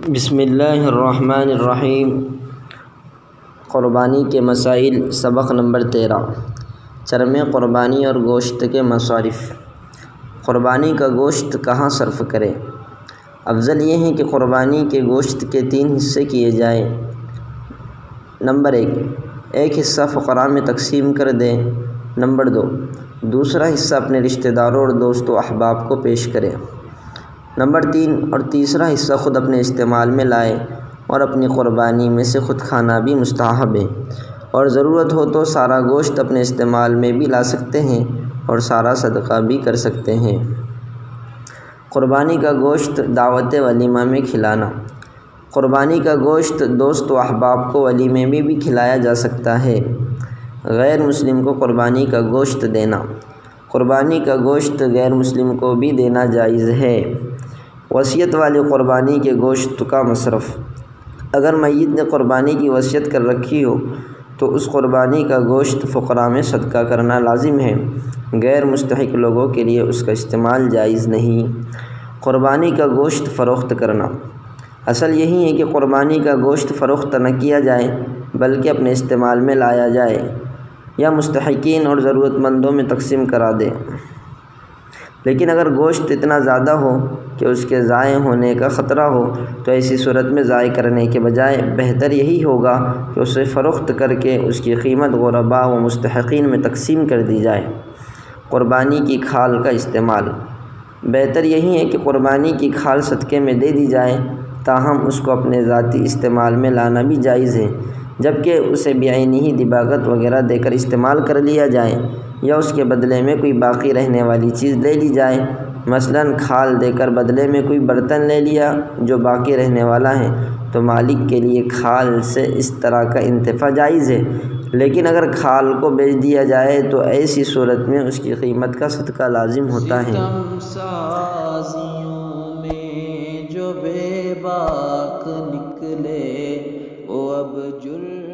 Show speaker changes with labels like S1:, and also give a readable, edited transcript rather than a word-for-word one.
S1: بسم اللہ الرحمن الرحیم۔ قربانی کے مسائل، سبق نمبر 13۔ چرم قربانی اور گوشت کے مصارف۔ قربانی کا گوشت کہاں صرف کریں؟ افضل یہ ہے کہ قربانی کے گوشت کے 3 حصے کیے جائیں۔ نمبر 1، ایک حصہ فقراء میں تقسیم کر دیں۔ نمبر 2، دوسرا حصہ اپنے رشتہ داروں اور دوست و احباب کو پیش کریں۔ نمبر 3، اور تیسرا حصہ خود اپنے استعمال میں لائے، اور اپنی قربانی میں سے خود کھانا بھی مستحب ہے، اور ضرورت ہو تو سارا گوشت اپنے استعمال میں بھی لا سکتے ہیں اور سارا صدقہ بھی کر سکتے ہیں۔ قربانی کا گوشت دعوت ولیمہ میں کھلانا۔ قربانی کا گوشت دوست و احباب کو ولیمے میں بھی کھلایا جا سکتا ہے۔ غیر مسلم کو قربانی کا گوشت دینا۔ قربانی کا گوشت غیر مسلم کو بھی دینا جائز ہے۔ وصیت والی قربانی کے گوشت کا مصرف۔ اگر میت نے قربانی کی وصیت کر رکھی ہو تو اس قربانی کا گوشت فقراء میں صدقہ کرنا لازم ہے، غیر مستحق لوگوں کے لیے اس کا استعمال جائز نہیں۔ قربانی کا گوشت فروخت کرنا۔ اصل یہی ہے کہ قربانی کا گوشت فروخت نہ کیا جائے بلکہ اپنے استعمال میں لایا جائے یا مستحقین اور ضرورت مندوں میں تقسیم کرا دے۔ لیکن اگر گوشت اتنا زیادہ ہو کہ اس کے ضائع ہونے کا خطرہ ہو تو ایسی صورت میں ضائع کرنے کے بجائے بہتر یہی ہوگا کہ اسے فروخت کر کے اس کی قیمت غرباء و مستحقین میں تقسیم کر دی جائے۔ قربانی کی کھال کا استعمال۔ بہتر یہی ہے کہ قربانی کی کھال صدقے میں دے دی جائے، تاہم اس کو اپنے ذاتی استعمال میں لانا بھی جائز ہے، جبکہ اسے بعینہ دباغت وغیرہ دے کر استعمال کر لیا جائے یا اس کے بدلے میں کوئی باقی رہنے والی چیز لے لی جائے۔ مثلاً کھال دے کر بدلے میں کوئی برتن لے لیا جو باقی رہنے والا ہے تو مالک کے لیے کھال سے اس طرح کا انتفاع جائز ہے، لیکن اگر کھال کو بیچ دیا جائے تو ایسی صورت میں اس کی قیمت کا صدقہ لازم ہوتا ہے۔
S2: ستم سازیوں میں جو بے باک نکلے وہ اب جرم